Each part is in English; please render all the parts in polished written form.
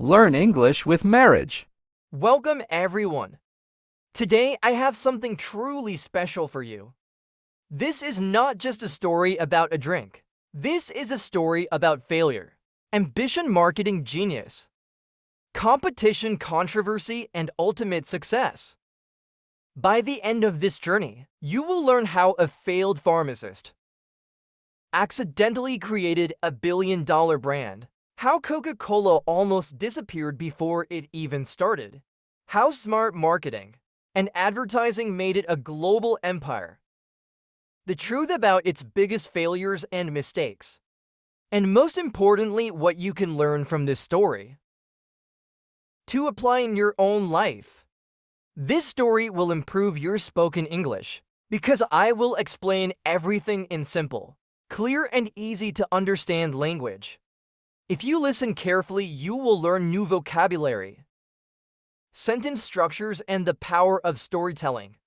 Learn English with marriage. Welcome, everyone. Today, I have something truly special for you. This is not just a story about a drink. This is a story about failure, ambition, marketing genius, competition, controversy, and ultimate success. By the end of this journey, you will learn how a failed pharmacist accidentally created a billion-dollar brand, how Coca-Cola almost disappeared before it even started, how smart marketing and advertising made it a global empire, the truth about its biggest failures and mistakes, and most importantly, what you can learn from this story to apply in your own life. This story will improve your spoken English because I will explain everything in simple, clear, and easy to understand language. If you listen carefully, you will learn new vocabulary, sentence structures, and the power of storytelling.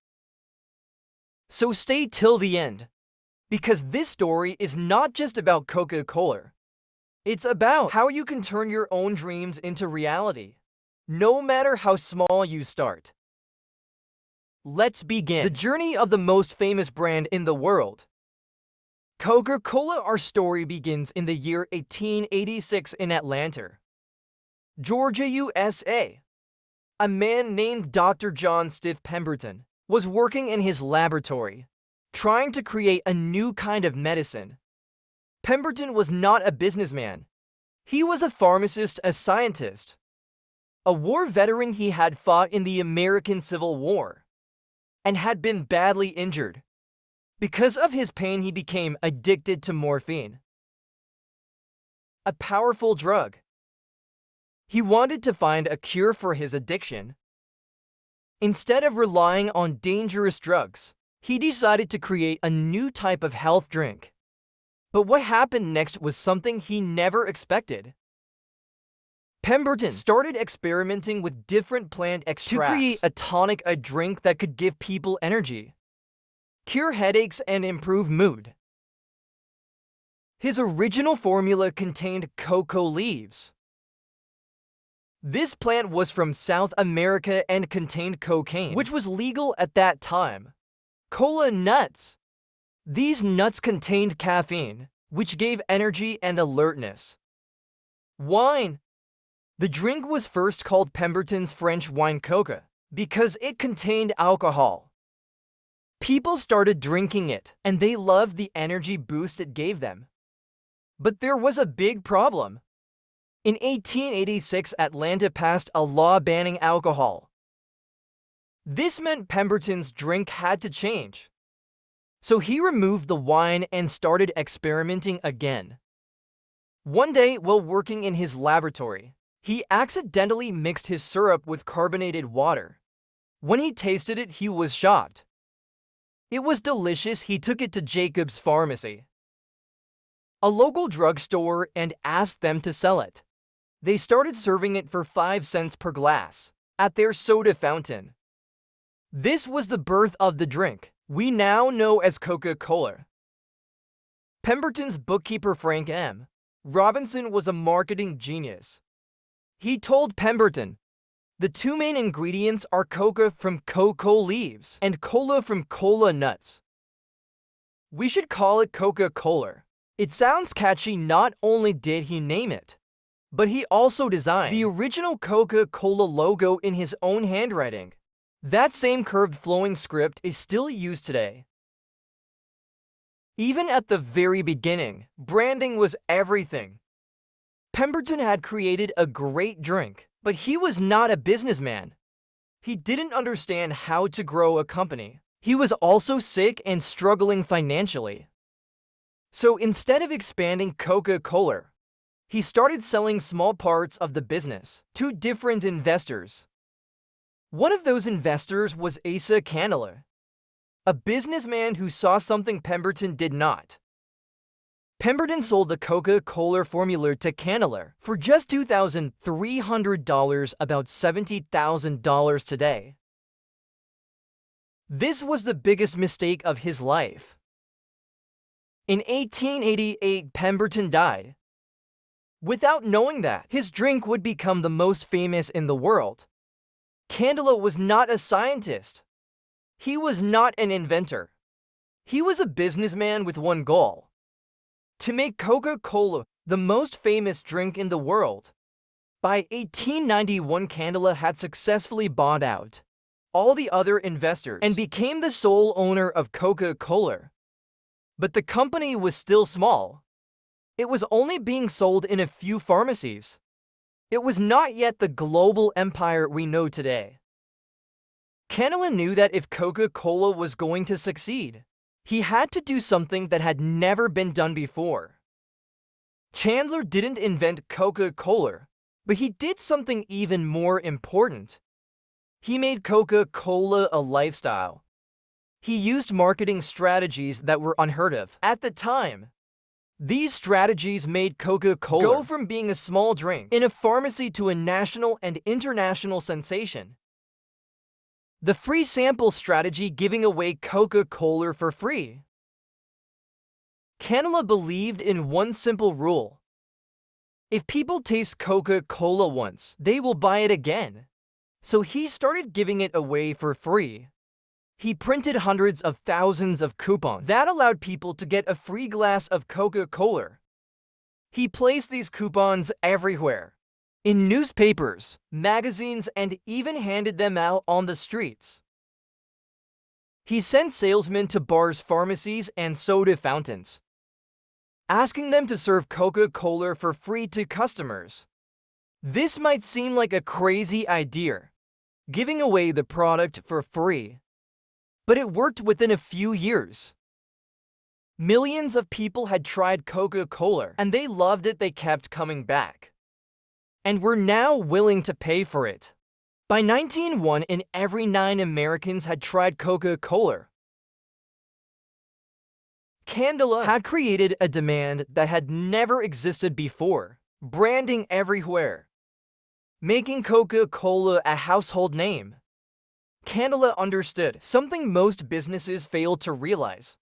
So stay till the end, because this story is not just about Coca-Cola. It's about how you can turn your own dreams into reality, no matter how small you start. Let's begin. The journey of the most famous brand in the world. Coca-Cola. Our story begins in the year 1886 in Atlanta, Georgia, USA. A man named Dr. John Stiff Pemberton was working in his laboratory, trying to create a new kind of medicine. Pemberton was not a businessman. He was a pharmacist, a scientist, a war veteran. He had fought in the American Civil War and had been badly injured. Because of his pain, he became addicted to morphine, a powerful drug. He wanted to find a cure for his addiction. Instead of relying on dangerous drugs, he decided to create a new type of health drink. But what happened next was something he never expected. Pemberton started experimenting with different plant extracts to create a tonic, a drink that could give people energy, cure headaches, and improve mood. His original formula contained cocoa leaves. This plant was from South America and contained cocaine, which was legal at that time. Cola nuts. These nuts contained caffeine, which gave energy and alertness. Wine. The drink was first called Pemberton's French wine Coca because it contained alcohol. People started drinking it, and they loved the energy boost it gave them. But there was a big problem. In 1886, Atlanta passed a law banning alcohol. This meant Pemberton's drink had to change. So he removed the wine and started experimenting again. One day, while working in his laboratory, he accidentally mixed his syrup with carbonated water. When he tasted it, he was shocked. It was delicious. He took it to Jacob's Pharmacy, a local drugstore, and asked them to sell it. They started serving it for 5 cents per glass at their soda fountain. This was the birth of the drink we now know as Coca-Cola. Pemberton's bookkeeper, Frank M. Robinson, was a marketing genius. He told Pemberton, "The two main ingredients are coca from cocoa leaves and cola from cola nuts. We should call it Coca-Cola." It sounds catchy. Not only did he name it, but he also designed the original Coca-Cola logo in his own handwriting. That same curved flowing script is still used today. Even at the very beginning, branding was everything. Pemberton had created a great drink, but he was not a businessman. He didn't understand how to grow a company. He was also sick and struggling financially. So instead of expanding Coca-Cola, he started selling small parts of the business to different investors. One of those investors was Asa Candela, a businessman who saw something Pemberton did not. Pemberton sold the Coca-Cola formula to Candela for just $2,300, about $70,000 today. This was the biggest mistake of his life. In 1888, Pemberton died. Without knowing that, his drink would become the most famous in the world. Candela was not a scientist. He was not an inventor. He was a businessman with one goal: to make Coca-Cola the most famous drink in the world. By 1891, Candela had successfully bought out all the other investors and became the sole owner of Coca-Cola. But the company was still small. It was only being sold in a few pharmacies. It was not yet the global empire we know today. Candela knew that if Coca-Cola was going to succeed, he had to do something that had never been done before. Chandler didn't invent Coca-Cola, but he did something even more important. He made Coca-Cola a lifestyle. He used marketing strategies that were unheard of at the time. These strategies made Coca-Cola go from being a small drink in a pharmacy to a national and international sensation. The free sample strategy, giving away Coca-Cola for free. Candela believed in one simple rule: if people taste Coca-Cola once, they will buy it again. So he started giving it away for free. He printed hundreds of thousands of coupons that allowed people to get a free glass of Coca-Cola. He placed these coupons everywhere, in newspapers, magazines, and even handed them out on the streets. He sent salesmen to bars, pharmacies, and soda fountains, asking them to serve Coca-Cola for free to customers. This might seem like a crazy idea, giving away the product for free, but it worked within a few years. Millions of people had tried Coca-Cola, and they loved it. They kept coming back, and were now willing to pay for it. By 1901, in every 9 Americans had tried Coca-Cola. Candela had created a demand that had never existed before, branding everywhere, making Coca-Cola a household name. Candela understood something most businesses fail to realize.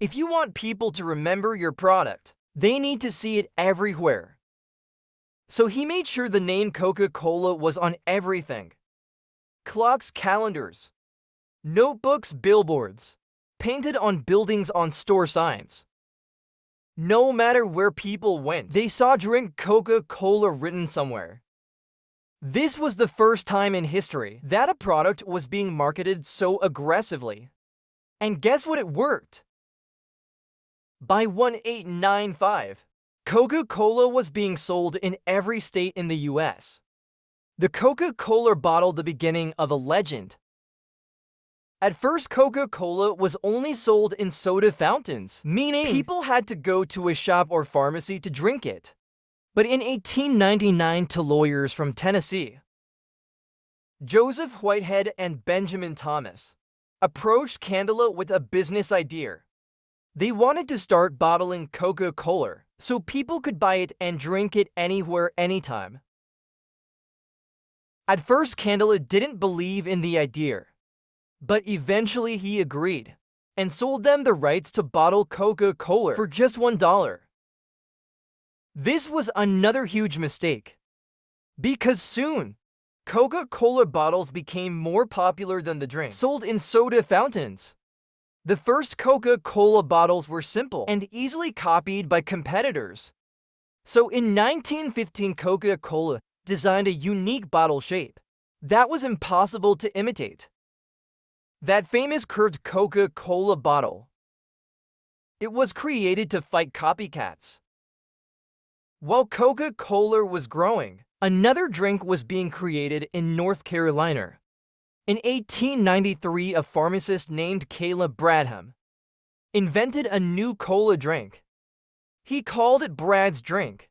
If you want people to remember your product, they need to see it everywhere. So he made sure the name Coca-Cola was on everything: clocks, calendars, notebooks, billboards, painted on buildings, on store signs. No matter where people went, they saw "Drink Coca-Cola" written somewhere. This was the first time in history that a product was being marketed so aggressively. And guess what? It worked. By 1895, Coca-Cola was being sold in every state in the US. The Coca-Cola bottle, the beginning of a legend. At first, Coca-Cola was only sold in soda fountains, meaning people had to go to a shop or pharmacy to drink it. But in 1899, two lawyers from Tennessee, Joseph Whitehead and Benjamin Thomas, approached Candela with a business idea. They wanted to start bottling Coca-Cola so people could buy it and drink it anywhere, anytime. At first, Candela didn't believe in the idea, but eventually he agreed and sold them the rights to bottle Coca-Cola for just $1. This was another huge mistake, because soon, Coca-Cola bottles became more popular than the drink sold in soda fountains. The first Coca-Cola bottles were simple and easily copied by competitors. So in 1915, Coca-Cola designed a unique bottle shape that was impossible to imitate. That famous curved Coca-Cola bottle. It was created to fight copycats. While Coca-Cola was growing, another drink was being created in North Carolina. In 1893, a pharmacist named Caleb Bradham invented a new cola drink. He called it Brad's Drink.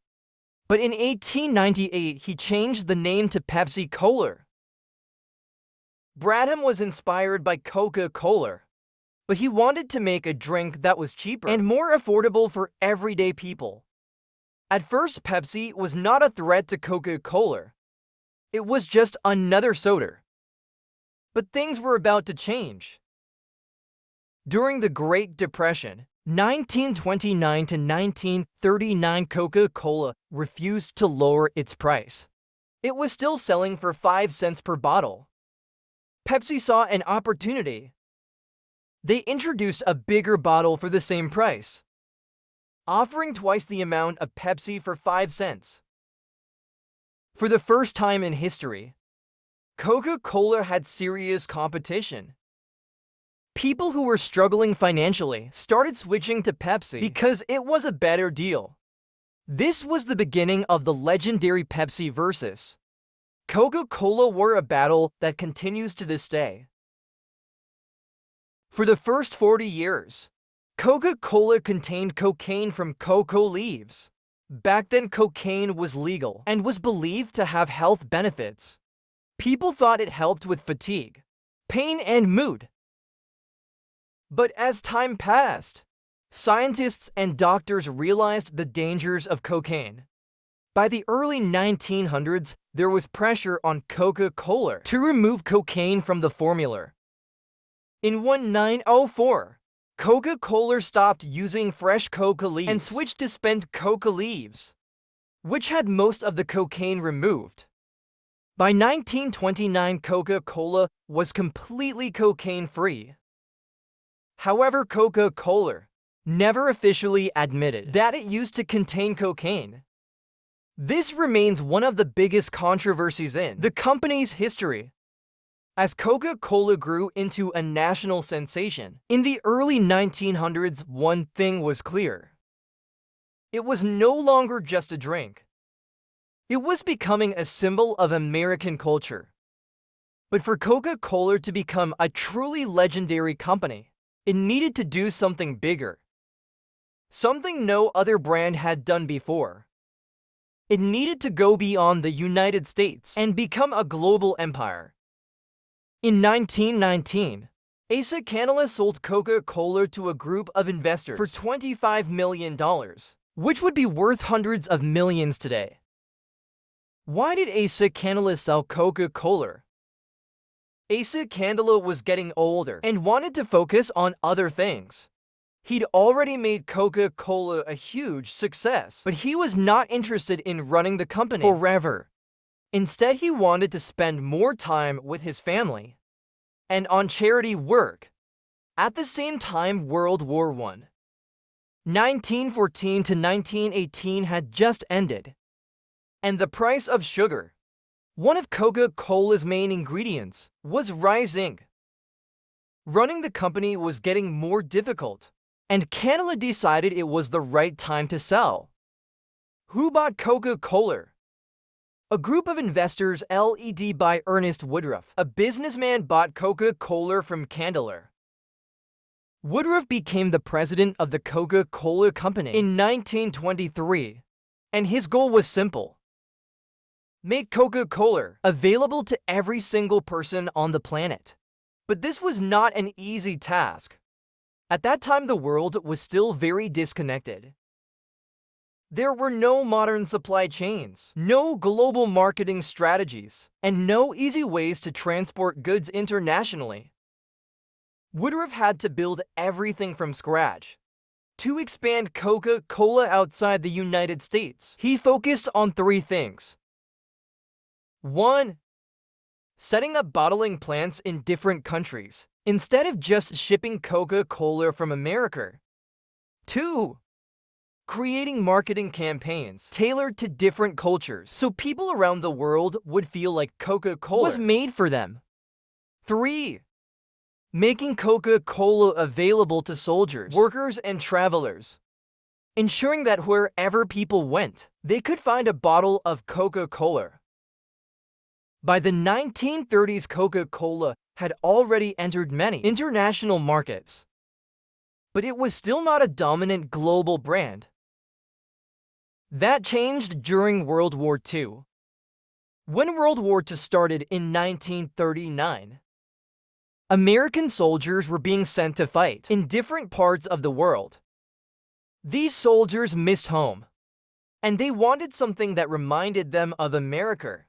But in 1898, he changed the name to Pepsi Cola. Bradham was inspired by Coca-Cola, but he wanted to make a drink that was cheaper and more affordable for everyday people. At first, Pepsi was not a threat to Coca-Cola. It was just another soda. But things were about to change. During the Great Depression, 1929 to 1939, Coca-Cola refused to lower its price. It was still selling for 5 cents per bottle. Pepsi saw an opportunity. They introduced a bigger bottle for the same price, offering twice the amount of Pepsi for 5 cents. For the first time in history, Coca-Cola had serious competition. People who were struggling financially started switching to Pepsi because it was a better deal. This was the beginning of the legendary Pepsi versus Coca-Cola war, a battle that continues to this day. For the first 40 years, Coca-Cola contained cocaine from cocoa leaves. Back then, cocaine was legal and was believed to have health benefits. People thought it helped with fatigue, pain, and mood. But as time passed, scientists and doctors realized the dangers of cocaine. By the early 1900s, there was pressure on Coca-Cola to remove cocaine from the formula. In 1904, Coca-Cola stopped using fresh coca leaves and switched to spent coca leaves, which had most of the cocaine removed. By 1929, Coca-Cola was completely cocaine-free. However, Coca-Cola never officially admitted that it used to contain cocaine. This remains one of the biggest controversies in the company's history. As Coca-Cola grew into a national sensation in the early 1900s, one thing was clear. It was no longer just a drink. It was becoming a symbol of American culture. But for Coca-Cola to become a truly legendary company, it needed to do something bigger. Something no other brand had done before. It needed to go beyond the United States and become a global empire. In 1919, Asa Canela sold Coca-Cola to a group of investors for $25 million, which would be worth hundreds of millions today. Why did Asa Canela sell Coca-Cola? Asa Canela was getting older and wanted to focus on other things. He'd already made Coca-Cola a huge success, but he was not interested in running the company forever. Instead, he wanted to spend more time with his family and on charity work. At the same time, World War I, 1914 to 1918, had just ended, and the price of sugar, one of Coca-Cola's main ingredients, was rising. Running the company was getting more difficult, and Canela decided it was the right time to sell. Who bought Coca-Cola? A group of investors led by Ernest Woodruff, a businessman, bought Coca-Cola from Canela. Woodruff became the president of the Coca-Cola Company in 1923, and his goal was simple: make Coca-Cola available to every single person on the planet. But this was not an easy task. At that time, the world was still very disconnected. There were no modern supply chains, no global marketing strategies, and no easy ways to transport goods internationally. Woodruff had to build everything from scratch. To expand Coca-Cola outside the United States, he focused on 3 things. 1. Setting up bottling plants in different countries, instead of just shipping Coca-Cola from America. 2. Creating marketing campaigns tailored to different cultures so people around the world would feel like Coca-Cola was made for them. 3. Making Coca-Cola available to soldiers, workers, and travelers, ensuring that wherever people went, they could find a bottle of Coca-Cola. By the 1930s, Coca-Cola had already entered many international markets, but it was still not a dominant global brand. That changed during World War II. When World War II started in 1939, American soldiers were being sent to fight in different parts of the world. These soldiers missed home, and they wanted something that reminded them of America.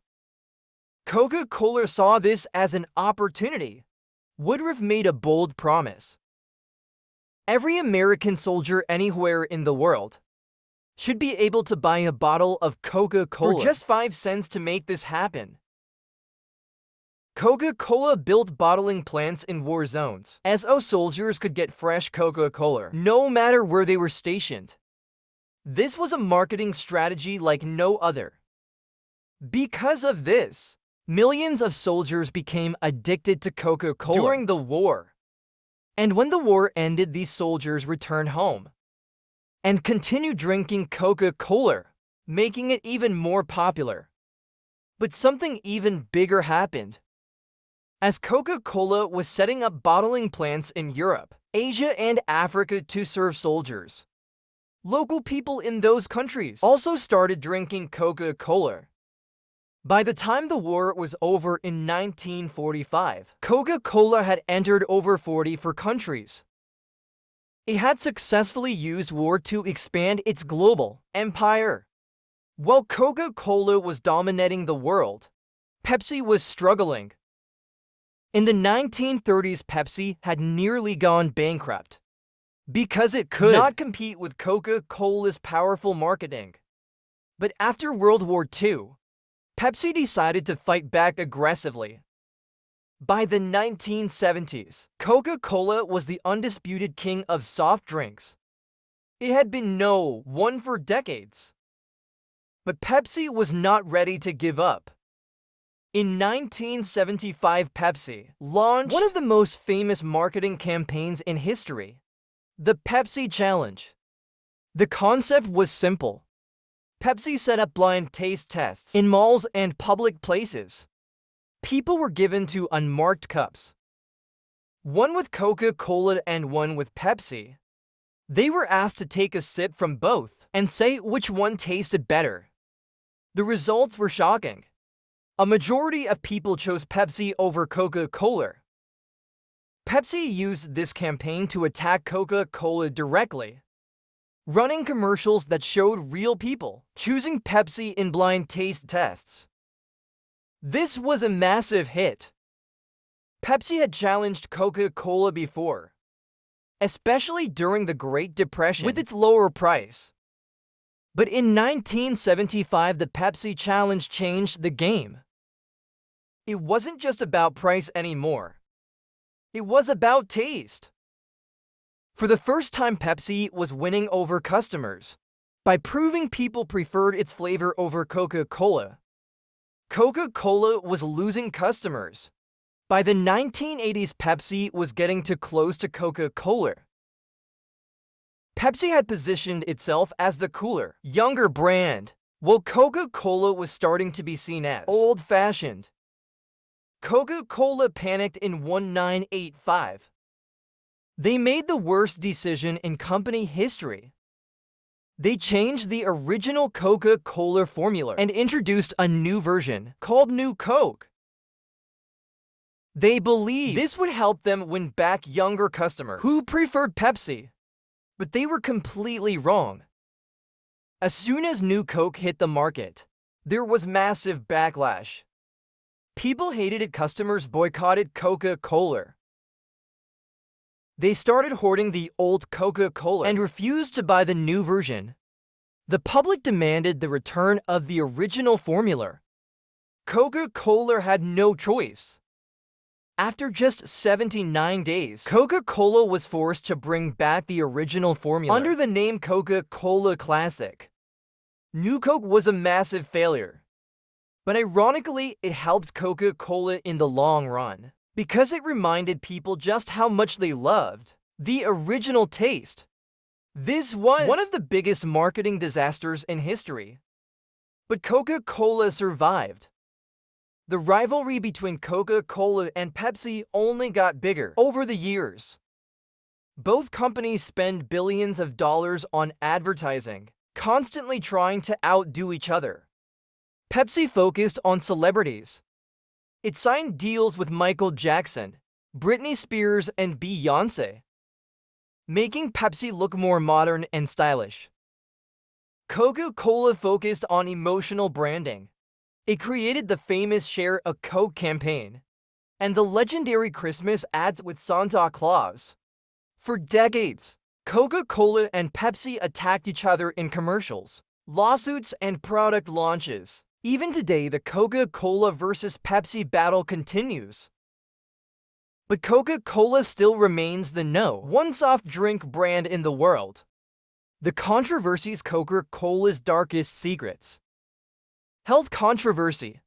Coca-Cola saw this as an opportunity. Woodruff made a bold promise. Every American soldier anywhere in the world should be able to buy a bottle of Coca-Cola for just 5 cents to make this happen. Coca-Cola built bottling plants in war zones, so soldiers could get fresh Coca-Cola no matter where they were stationed. This was a marketing strategy like no other. Because of this, millions of soldiers became addicted to Coca-Cola during the war. And when the war ended, these soldiers returned home and continued drinking Coca-Cola, making it even more popular. But something even bigger happened. As Coca-Cola was setting up bottling plants in Europe, Asia, and Africa to serve soldiers, local people in those countries also started drinking Coca-Cola. By the time the war was over in 1945, Coca-Cola had entered over 44 countries. It had successfully used war to expand its global empire. While Coca-Cola was dominating the world, Pepsi was struggling. In the 1930s, Pepsi had nearly gone bankrupt because it could not compete with Coca-Cola's powerful marketing. But after World War II, Pepsi decided to fight back aggressively. By the 1970s, Coca-Cola was the undisputed king of soft drinks. It had been No. 1 for decades. But Pepsi was not ready to give up. In 1975, Pepsi launched one of the most famous marketing campaigns in history, the Pepsi Challenge. The concept was simple. Pepsi set up blind taste tests in malls and public places. People were given two unmarked cups, one with Coca-Cola and one with Pepsi. They were asked to take a sip from both and say which one tasted better. The results were shocking. A majority of people chose Pepsi over Coca-Cola. Pepsi used this campaign to attack Coca-Cola directly, running commercials that showed real people choosing Pepsi in blind taste tests. This was a massive hit. Pepsi had challenged Coca-Cola before, especially during the Great Depression with its lower price. But in 1975, the Pepsi Challenge changed the game. It wasn't just about price anymore. It was about taste. For the first time, Pepsi was winning over customers by proving people preferred its flavor over Coca-Cola. Coca-Cola was losing customers. By the 1980s, Pepsi was getting too close to Coca-Cola. Pepsi had positioned itself as the cooler, younger brand, while Coca-Cola was starting to be seen as old-fashioned. Coca-Cola panicked in 1985. They made the worst decision in company history. They changed the original Coca-Cola formula and introduced a new version called New Coke. They believed this would help them win back younger customers who preferred Pepsi. But they were completely wrong. As soon as New Coke hit the market, there was massive backlash. People hated it. Customers boycotted Coca-Cola. They started hoarding the old Coca-Cola and refused to buy the new version. The public demanded the return of the original formula. Coca-Cola had no choice. After just 79 days, Coca-Cola was forced to bring back the original formula under the name Coca-Cola Classic. New Coke was a massive failure. But ironically, it helped Coca-Cola in the long run, because it reminded people just how much they loved the original taste. This was one of the biggest marketing disasters in history. But Coca-Cola survived. The rivalry between Coca-Cola and Pepsi only got bigger over the years. Both companies spend billions of dollars on advertising, constantly trying to outdo each other. Pepsi focused on celebrities. It signed deals with Michael Jackson, Britney Spears, and Beyoncé, making Pepsi look more modern and stylish. Coca-Cola focused on emotional branding. It created the famous Share a Coke campaign and the legendary Christmas ads with Santa Claus. For decades, Coca-Cola and Pepsi attacked each other in commercials, lawsuits, and product launches. Even today, the Coca-Cola versus Pepsi battle continues. But Coca-Cola still remains the #1 soft drink brand in the world. The controversies: Coca-Cola's darkest secrets. Health controversy.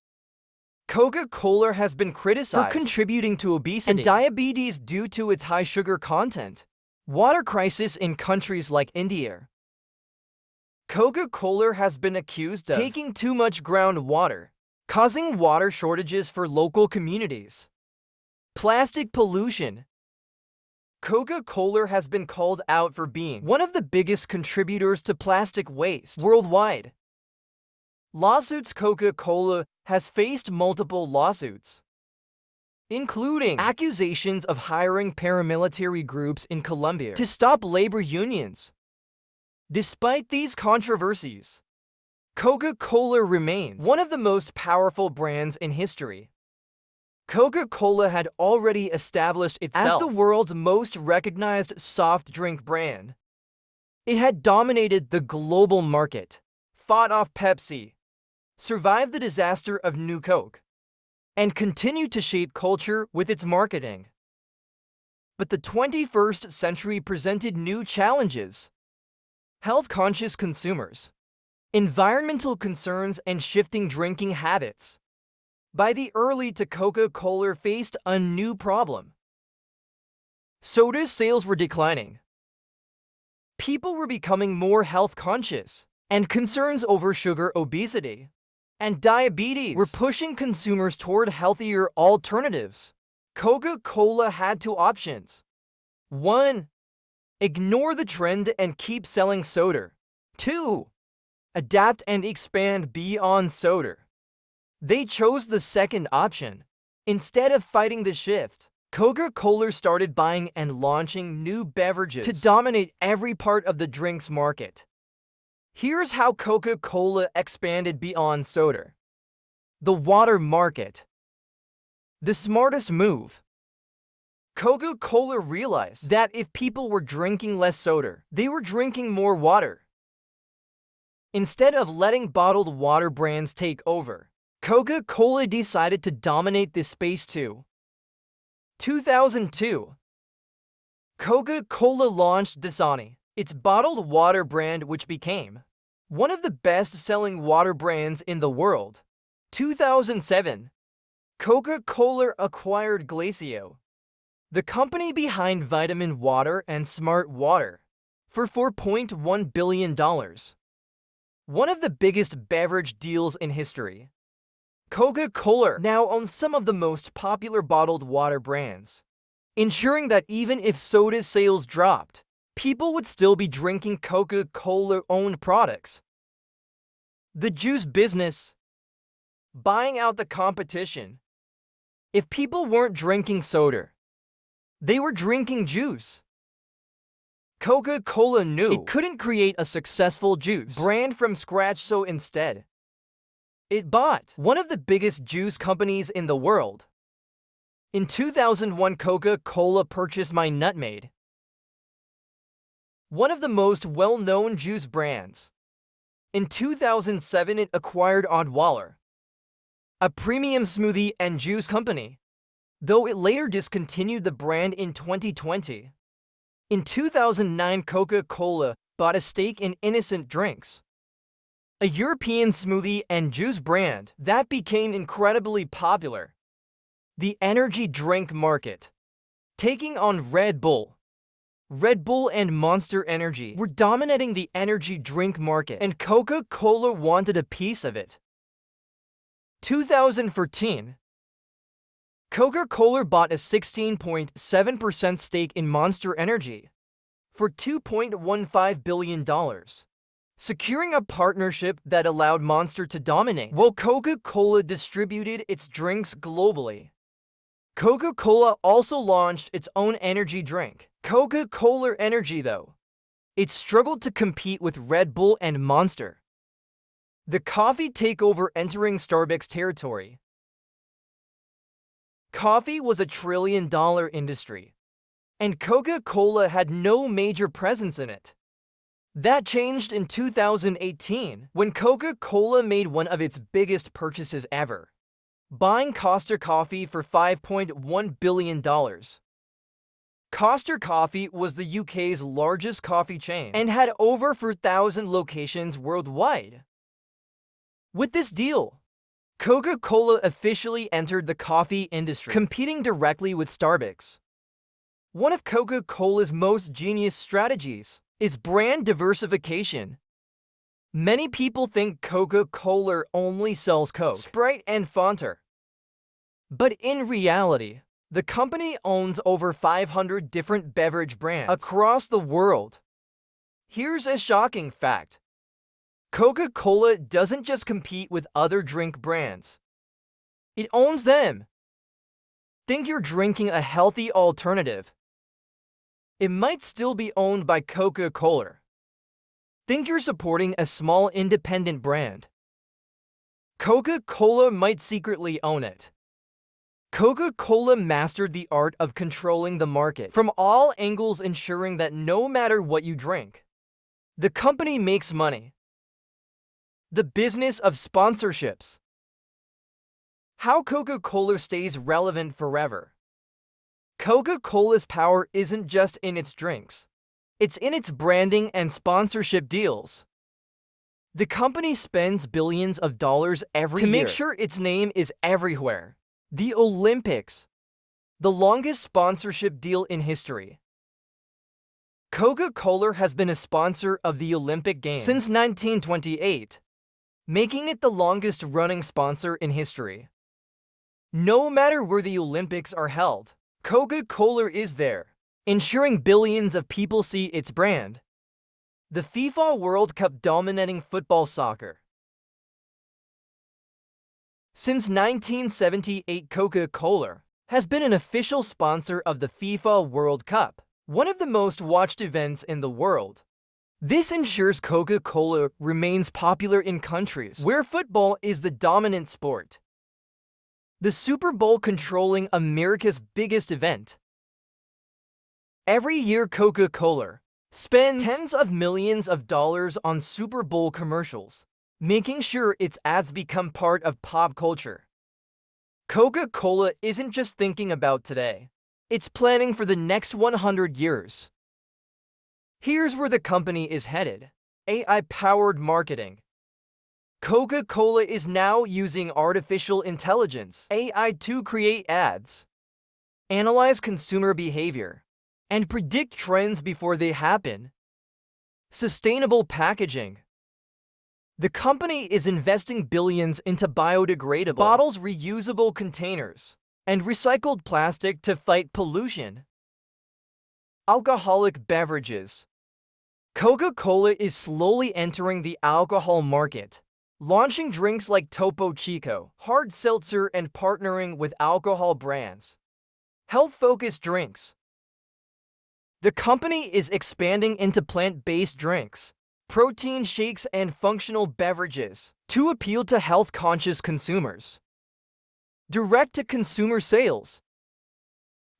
Coca-Cola has been criticized for contributing to obesity and diabetes due to its high sugar content. Water crisis in countries like India. Coca-Cola has been accused of taking too much groundwater, causing water shortages for local communities. Plastic pollution. Coca-Cola has been called out for being one of the biggest contributors to plastic waste worldwide. Lawsuits. Coca-Cola has faced multiple lawsuits, including accusations of hiring paramilitary groups in Colombia to stop labor unions. Despite these controversies, Coca-Cola remains one of the most powerful brands in history. Coca-Cola had already established itself as the world's most recognized soft drink brand. It had dominated the global market, fought off Pepsi, survived the disaster of New Coke, and continued to shape culture with its marketing. But the 21st century presented new challenges: health-conscious consumers, environmental concerns, and shifting drinking habits. By the early to Coca-Cola faced a new problem. Soda sales were declining. People were becoming more health-conscious, and concerns over sugar, obesity, and diabetes were pushing consumers toward healthier alternatives. Coca-Cola had two options. 1. Ignore the trend and keep selling soda. 2. Adapt and expand beyond soda. They chose the second option. Instead of fighting the shift, Coca-Cola started buying and launching new beverages to dominate every part of the drinks market. Here's how Coca-Cola expanded beyond soda. The water market. The smartest move. Coca-Cola realized that if people were drinking less soda, they were drinking more water. Instead of letting bottled water brands take over, Coca-Cola decided to dominate this space too. 2002. Coca-Cola launched Dasani, its bottled water brand, which became one of the best-selling water brands in the world. 2007. Coca-Cola acquired Glacio, the company behind Vitamin Water and Smart Water, for $4.1 billion. One of the biggest beverage deals in history. Coca-Cola now owns some of the most popular bottled water brands, ensuring that even if soda sales dropped, people would still be drinking Coca-Cola-owned products. The juice business. Buying out the competition. If people weren't drinking soda, they were drinking juice. Coca-Cola knew it couldn't create a successful juice brand from scratch, so instead, it bought one of the biggest juice companies in the world. In 2001, Coca-Cola purchased My Nutmeg, one of the most well-known juice brands. In 2007, it acquired Odwalla, a premium smoothie and juice company, though it later discontinued the brand in 2020. In 2009, Coca-Cola bought a stake in Innocent Drinks, a European smoothie and juice brand that became incredibly popular. The energy drink market. Taking on Red Bull. Red Bull and Monster Energy were dominating the energy drink market, and Coca-Cola wanted a piece of it. 2014. Coca-Cola bought a 16.7% stake in Monster Energy for $2.15 billion, securing a partnership that allowed Monster to dominate while Coca-Cola distributed its drinks globally. Coca-Cola also launched its own energy drink, Coca-Cola Energy, though it struggled to compete with Red Bull and Monster. The coffee takeover entering Starbucks territory. Coffee was a $1 trillion industry, and Coca-Cola had no major presence in it. That changed in 2018 when Coca-Cola made one of its biggest purchases ever, buying Costa Coffee for $5.1 billion. Costa Coffee was the UK's largest coffee chain and had over 4,000 locations worldwide. With this deal, Coca-Cola officially entered the coffee industry, competing directly with Starbucks. One of Coca-Cola's most genius strategies is brand diversification. Many people think Coca-Cola only sells Coke, Sprite, and Fanta. But in reality, the company owns over 500 different beverage brands across the world. Here's a shocking fact. Coca-Cola doesn't just compete with other drink brands. It owns them. Think you're drinking a healthy alternative. It might still be owned by Coca-Cola. Think you're supporting a small independent brand. Coca-Cola might secretly own it. Coca-Cola mastered the art of controlling the market from all angles, ensuring that no matter what you drink, the company makes money. The business of sponsorships. How Coca-Cola stays relevant forever. Coca-Cola's power isn't just in its drinks. It's in its branding and sponsorship deals. The company spends billions of dollars every year to make sure its name is everywhere. The Olympics, the longest sponsorship deal in history. Coca-Cola has been a sponsor of the Olympic Games since 1928, making it the longest-running sponsor in history. No matter where the Olympics are held, Coca-Cola is there, ensuring billions of people see its brand. The FIFA World Cup dominating football soccer. Since 1978, Coca-Cola has been an official sponsor of the FIFA World Cup, one of the most watched events in the world. This ensures Coca-Cola remains popular in countries where football is the dominant sport. The Super Bowl controlling America's biggest event. Every year, Coca-Cola spends tens of millions of dollars on Super Bowl commercials, making sure its ads become part of pop culture. Coca-Cola isn't just thinking about today. It's planning for the next 100 years. Here's where the company is headed. AI-powered marketing. Coca-Cola is now using artificial intelligence, AI, to create ads, analyze consumer behavior, and predict trends before they happen. Sustainable packaging. The company is investing billions into biodegradable bottles, reusable containers, and recycled plastic to fight pollution. Alcoholic beverages. Coca-Cola is slowly entering the alcohol market, launching drinks like Topo Chico, hard seltzer, and partnering with alcohol brands. Health-focused drinks. The company is expanding into plant-based drinks, protein shakes, and functional beverages to appeal to health-conscious consumers. Direct-to-consumer sales.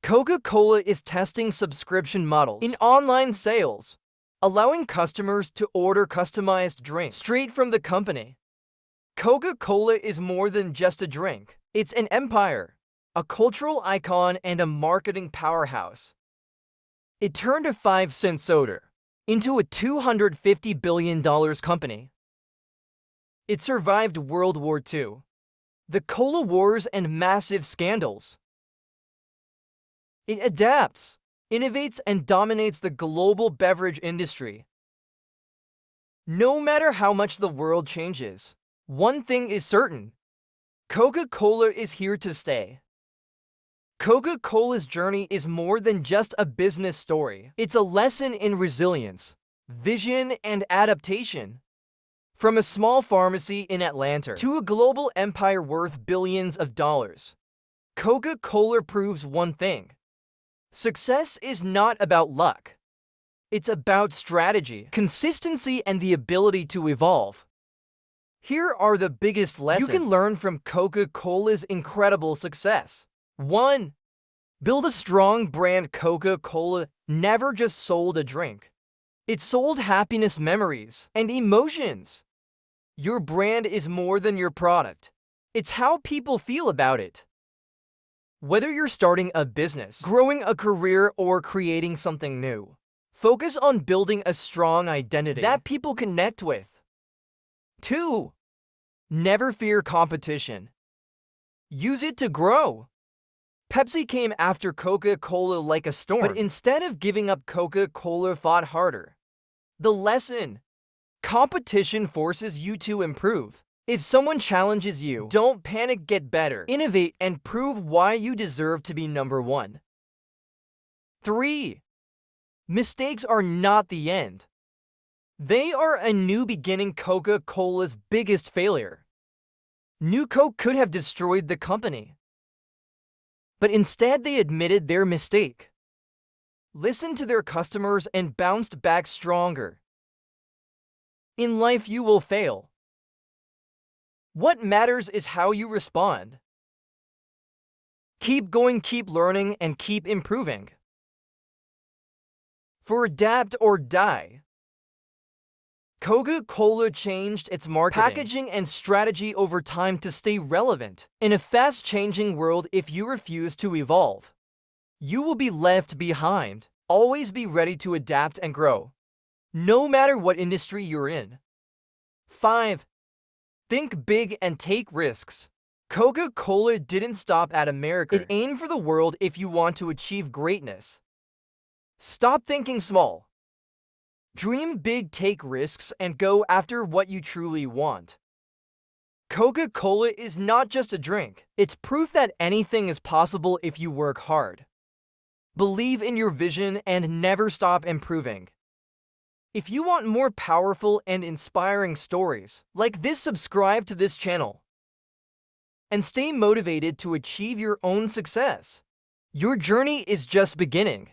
Coca-Cola is testing subscription models in online sales, allowing customers to order customized drinks straight from the company. Coca-Cola is more than just a drink. It's an empire, a cultural icon, and a marketing powerhouse. It turned a 5-cent soda into a $250 billion company. It survived World War II, the Cola Wars, and massive scandals. It adapts, innovates, and dominates the global beverage industry. No matter how much the world changes, one thing is certain: Coca-Cola is here to stay. Coca-Cola's journey is more than just a business story. It's a lesson in resilience, vision, and adaptation. From a small pharmacy in Atlanta to a global empire worth billions of dollars, Coca-Cola proves one thing: success is not about luck. It's about strategy, consistency, and the ability to evolve. Here are the biggest lessons you can learn from Coca-Cola's incredible success. 1. Build a strong brand. Coca-Cola never just sold a drink. It sold happiness, memories, and emotions. Your brand is more than your product. It's how people feel about it. Whether you're starting a business, growing a career, or creating something new, focus on building a strong identity that people connect with. 2. Never fear competition. Use it to grow. Pepsi came after Coca-Cola like a storm, but instead of giving up, Coca-Cola fought harder. The lesson: competition forces you to improve. If someone challenges you, don't panic, get better, innovate, and prove why you deserve to be number one. 3. Mistakes are not the end. They are a new beginning. Coca-Cola's biggest failure. New Coke could have destroyed the company. But instead they admitted their mistake, listened to their customers, and bounced back stronger. In life you will fail. What matters is how you respond. Keep going, keep learning, and keep improving. For adapt or die. Coca-Cola changed its marketing, packaging, and strategy over time to stay relevant. In a fast-changing world, if you refuse to evolve, you will be left behind. Always be ready to adapt and grow, no matter what industry you're in. 5. Think big and take risks. Coca-Cola didn't stop at America. It aimed for the world. If you want to achieve greatness, stop thinking small. Dream big, take risks, and go after what you truly want. Coca-Cola is not just a drink. It's proof that anything is possible if you work hard. Believe in your vision and never stop improving. If you want more powerful and inspiring stories like this, subscribe to this channel and stay motivated to achieve your own success. Your journey is just beginning.